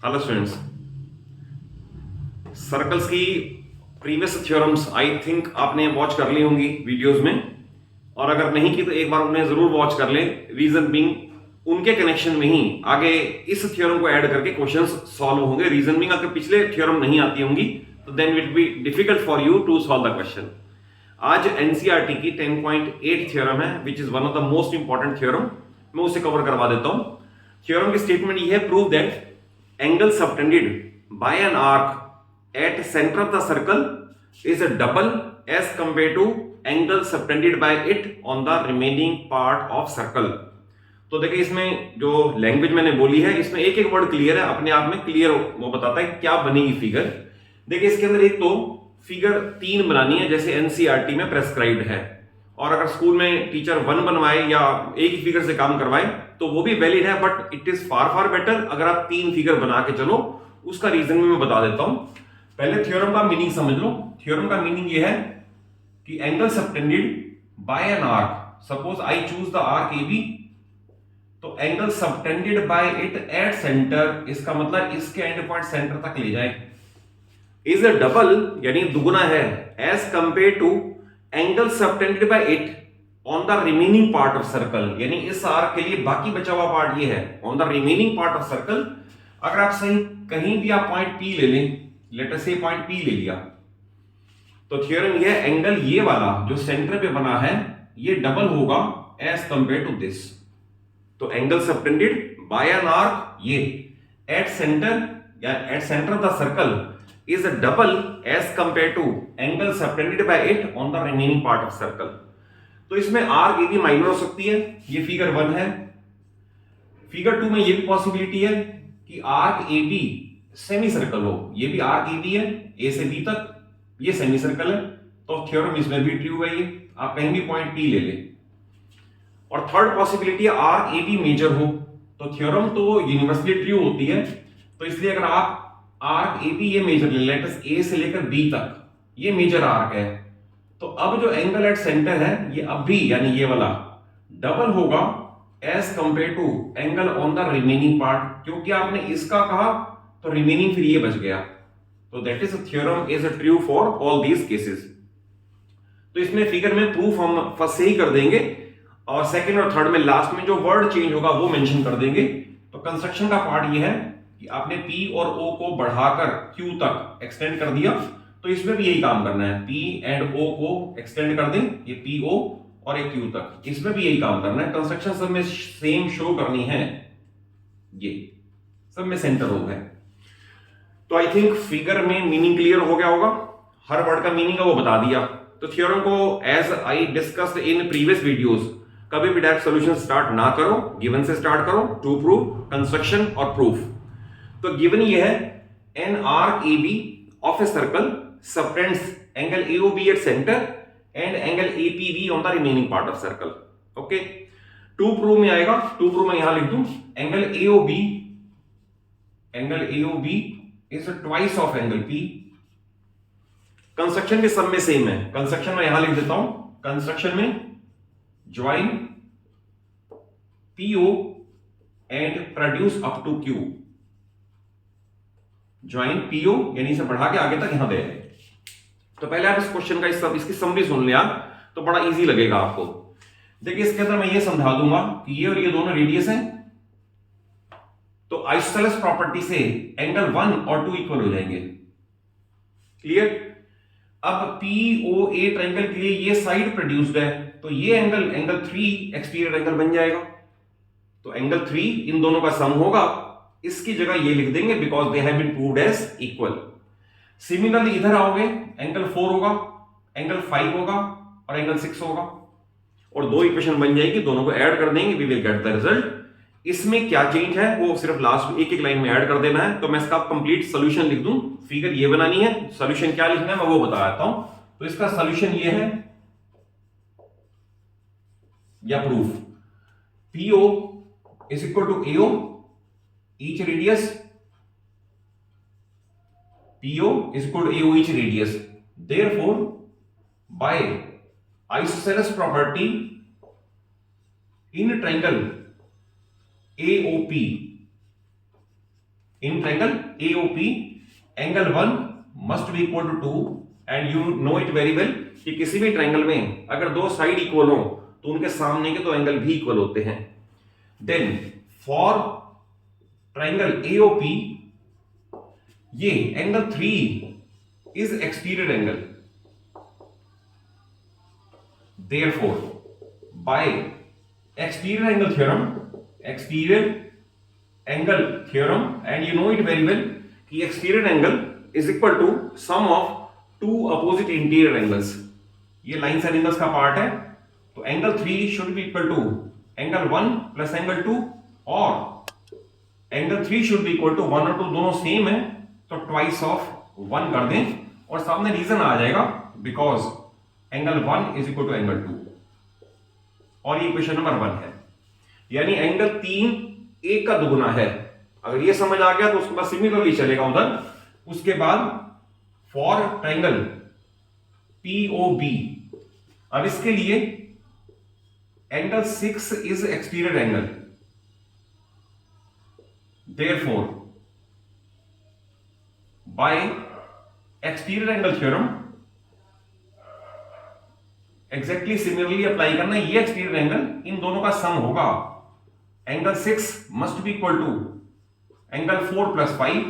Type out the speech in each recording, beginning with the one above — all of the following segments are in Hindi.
हेलो स्टूडेंट्स, सर्कल्स की प्रीवियस थ्योरम्स आई थिंक आपने वॉच कर ली होंगी वीडियोस में, और अगर नहीं की तो एक बार उन्हें जरूर वॉच कर लें। रीजन बीइंग उनके कनेक्शन में ही आगे इस थ्योरम को ऐड करके क्वेश्चंस सॉल्व होंगे। रीजन बीइंग अगर पिछले थ्योरम नहीं आती होंगी तो then it be difficult for you to solve the question. आज एनसीईआरटी की 10.8 थ्योरम है which is one of the most important theorem. मैं उसे कवर करवा देता हूं। थ्योरम की स्टेटमेंट ये है, prove that angle subtended by an arc eight centre of the circle is a double as compared to angle subtended by it on the remaining part of circle। तो देखिए इसमें जो लैंग्वेज मैंने बोली है इसमें एक एक वर्ड क्लियर है, अपने आप में क्लियर वो बताता है क्या बनेगी फिगर। देखिए इसके अंदर एक तो फिगर 3 बनानी है जैसे एनसीईआरटी में प्रेस्क्राइब्ड है, और अगर स्कूल में टीचर 1 बनवाए या एक ही फिगर से काम करवाए तो वो भी वैलिड है, but it is far far better अगर आप 3 फिगर बना के चलो। उसका रीजन मैं बता देता हूं। पहले थ्योरम का मीनिंग समझ लो। थ्योरम का मीनिंग ये है कि angle subtended by an arc, suppose I choose the arc A B, तो angle subtended by it at centre, इसका मतलब इसके एंड पॉइंट सेंटर तक ले जाए, इज अ डबल यानी दुगुना है as compare to angle subtended by it on the remaining part of circle, यानी इस आर्क के लिए बाकी बचा हुआ पार्ट ये है on the remaining part of circle. अगर आप सही कहीं भी आप पॉइंट पी ले लें, लेट अस से पॉइंट पी ले लिया, तो थ्योरम ये एंगल ये वाला जो सेंटर पे बना है ये डबल होगा एज कंपेयर टू दिस। तो angle subtended by an arc ये एट सेंटर या at centre of the circle is double as compare to angle subtended by it on the remaining part of circle. तो इसमें आर्क ए बी माइनर हो सकती है, ये फिगर 1 है। फिगर 2 में ये भी पॉसिबिलिटी है कि arc A B semicircle हो, ये भी आर्क ए बी है ए से बी तक, ये सेमी सर्कल है, तो थ्योरम इसमें भी ट्रू है। ये आप कहीं भी पॉइंट पी ले लें। और थर्ड पॉसिबिलिटी है आर्क ए बी मेजर हो, तो थ्योरम तो यूनिवर्सली ट्रू होती है, तो इसलिए अगर आप आर्क ए बी ये मेजर ले लें, ए से लेकर बी तक ये मेजर आर्क है, तो अब जो एंगल एट सेंटर है ये अब भी यानी ये वाला डबल होगा as compare to angle on the remaining part, क्योंकि आपने इसका कहा तो रिमेनिंग फिर ये बच गया। तो that is theorem is true for all these cases. तो इसमें फिगर में प्रूफ हम फर्स्ट से ही कर देंगे, और सेकंड और थर्ड में लास्ट में जो वर्ड चेंज होगा वो मेंशन कर देंगे। तो कंस्ट्रक्शन का पार्ट ये है कि आपने P और O को बढ़ाकर Q तक एक्सटेंड कर दिया, तो इसमें भी यही काम करना है। P एंड O को एक्सटेंड कर दें, ये PO और एक Q तक, इसमें भी यही काम करना है। कंस्ट्रक्शन सब में सेम शो करनी है, ये सब में सेंटर हो है। तो आई थिंक फिगर में मीनिंग क्लियर हो गया होगा, हर वर्ड का मीनिंग है वो बता दिया। तो थ्योरम को as I discussed in previous videos कभी भी डायरेक्ट सॉल्यूशन स्टार्ट ना करो, गिवन से स्टार्ट करो, टू प्रूव, कंस्ट्रक्शन और प्रूफ। तो गिवन ये है an arc A B of a circle subtends angle AOB at centre and angle APB on the remaining part of circle. Okay, to prove में आएगा, टू प्रूव में यहां लिख दूं angle AOB is twice of angle P। Construction के सब में सेम है, कंस्ट्रक्शन में यहां लिख देता हूं, कंस्ट्रक्शन में join PO and produce up to Q, join PO यानी इसे बढ़ा के आगे तक यहां दे। तो पहले आप इस क्वेश्चन का इसकी समरी सुन लिया तो बड़ा इजी लगेगा आपको। देखिए इसके अंदर मैं ये समझा दूंगा कि ये और ये दोनों रेडियस हैं, तो आइसोसेलेस प्रॉपर्टी से एंगल 1 और 2 इक्वल हो जाएंगे। क्लियर? अब POA ट्रायंगल के लिए ये साइड प्रोड्यूस्ड है, तो ये एंगल 3 एक्सटीरियर एंगल बन जाएगा। तो एंगल 3 इन दोनों का सम होगा, इसकी जगह ये लिख देंगे because they have been proved as equal. Similarly इधर आओगे, एंगल 4 होगा, एंगल 5 होगा और एंगल 6 होगा, और दो इक्वेशन बन जाएगी, दोनों को ऐड कर देंगे, we will get the result. इसमें क्या चेंज है वो सिर्फ लास्ट में एक एक लाइन में ऐड कर देना है। तो मैं इसका कंप्लीट सॉल्यूशन लिख दूं, फिगर ये बनानी है, सॉल्यूशन क्या लिखना है मैं वो बता देता हूं। तो इसका सॉल्यूशन ये है या proof, PO is equal to AO, each radius, PO is equal to AO each radius, therefore by isosceles property in triangle AOP in triangle AOP angle 1 must be equal to 2 and you know it very well कि किसी भी ट्रायंगल में अगर दो साइड इक्वल हो तो उनके सामने के दो एंगल भी इक्वल होते हैं। देन फॉर ट्रायंगल AOP ये angle 3 is exterior angle, therefore by exterior angle theorem and you know it very well कि exterior angle is equal to sum of two opposite interior angles। ये lines and angles का पार्ट है, तो angle 3 should be equal to angle 1 plus angle 2 और angle 3 should be equal to 1 और 2 दोनों सेम है तो twice of 1 कर दें और सामने रीजन आ जाएगा because angle 1 is equal to angle 2 और ये इक्वेशन नंबर 1 है। यानी एंगल 3 एक का दुगुना है। अगर ये समझ आ गया तो उसके बाद सिमिलरली चलेगा उधर। उसके बाद फॉर ट्रायंगल POB, अब इसके लिए angle 6 is exterior angle, therefore by exterior angle theorem exactly similarly apply करना। ये एक्सटीरियर एंगल इन दोनों का सम होगा, angle 6 must be equal to angle 4 plus 5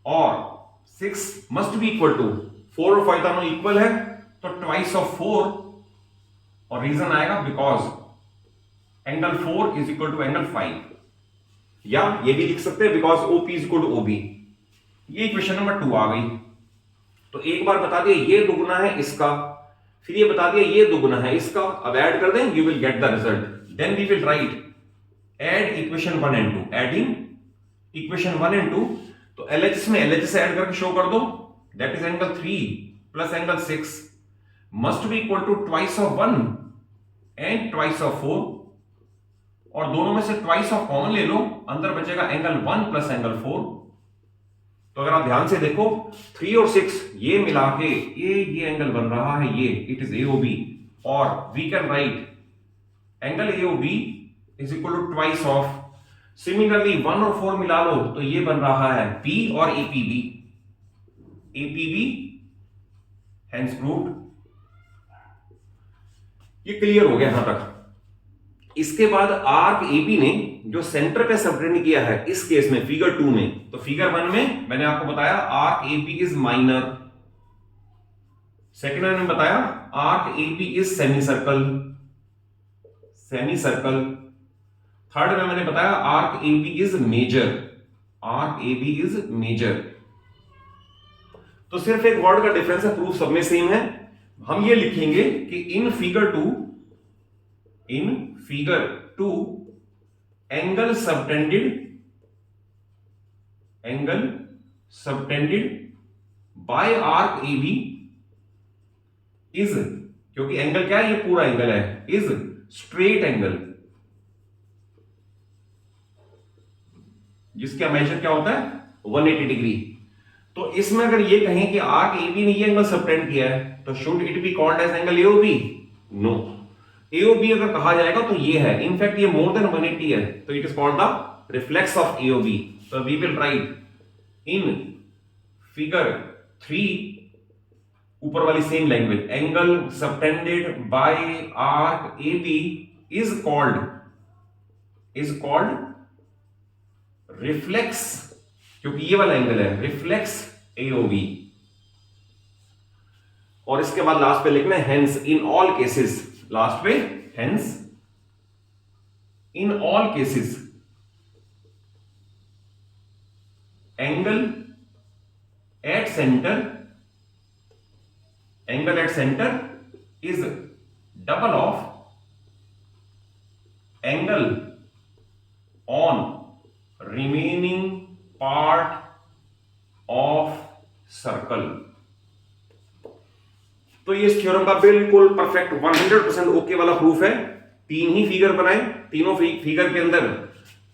और 6 मस्ट बी इक्वल टू 4 और 5 दोनों इक्वल है तो ट्वाइस ऑफ 4 और रीजन आएगा because angle 4 is equal to angle 5, या ये भी लिख सकते हैं because OP is equal to OB। ये इक्वेशन नंबर 2 आ गई। तो एक बार बता दिए ये दुगुना है इसका, फिर ये बता दिया ये दुगुना है इसका, अब ऐड कर दें, you will get the result. Then we will write add equation 1 and 2, adding equation 1 and 2, तो LHS में LHS ऐड करके शो कर दो, that is angle 3 plus angle 6 must be equal to twice of 1 and twice of 4 और दोनों में से ट्वाइस ऑफ कॉमन ले लो, अंदर बचेगा एंगल 1 प्लस एंगल 4। तो अगर आप ध्यान से देखो 3 और 6 ये मिला के ये एंगल बन रहा है, ये इट इज AOB और we can write angle AOB is equal to twice of, similarly 1 और 4 मिला लो तो ये बन रहा है P और APB हेंस प्रूव्ड। ये क्लियर हो गया यहां तक। इसके बाद आर्क AB ने जो सेंटर पे सबटेंड किया है इस केस में फिगर 2 में, तो फिगर 1 में मैंने आपको बताया arc AB is minor, second में बताया arc AB is semi circle, third में मैंने बताया आर्क AB इज मेजर, तो सिर्फ एक वर्ड का डिफरेंस है, प्रूफ सब में सेम है। हम ये लिखेंगे कि in figure 2 angle subtended bye arc AB is, क्योंकि एंगल क्या है, ये पूरा एंगल है, इज स्ट्रेट एंगल, जिसका मेजर क्या होता है 180 डिग्री। तो इसमें अगर ये कहें कि आर्क AB ने ये एंगल सबटेंड किया है तो should it be called as angle AOB? No, AOB अगर कहा जाएगा तो ये है, इनफैक्ट ये मोर देन 180 है तो it is called the reflex of AOB। so we will write in figure 3 ऊपर वाली same language, angle subtended bye arc AB is called reflex, क्योंकि ये वाला एंगल है रिफ्लेक्स AOB। और इसके बाद लास्ट पे लिखना है hence in all cases, last पे hence in all cases angle at centre is double of angle on remaining part of circle. तो ये इस थ्योरम का बिल्कुल परफेक्ट 100% ओके वाला प्रूफ है। 3 ही फिगर बनाए, तीनों फिगर के अंदर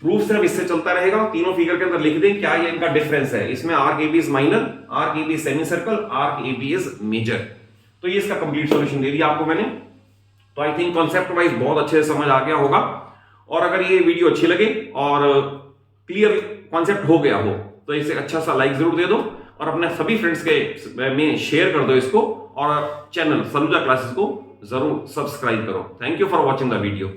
प्रूफ सिर्फ इससे चलता रहेगा। तीनों फिगर के अंदर लिख दें क्या ये इनका डिफरेंस है। इसमें arc AB is minor, arc AB is semi circle, arc AB is major. तो ये इसका कंप्लीट सॉल्यूशन दे दिया आपको मैंने। तो आई थिंक कॉन्सेप्ट वाइज बहुत अच्छे से समझ आ गया होगा। और अगर ये वीडियो अच्छी लगे और क्लियर कॉन्सेप्ट हो गया हो तो इसे अच्छा सा लाइक जरूर दे दो और अपने सभी फ्रेंड्स के में शेयर कर दो इसको, और चैनल सलूजा क्लासेस को जरूर सब्सक्राइब करो। Thank you for watching the video.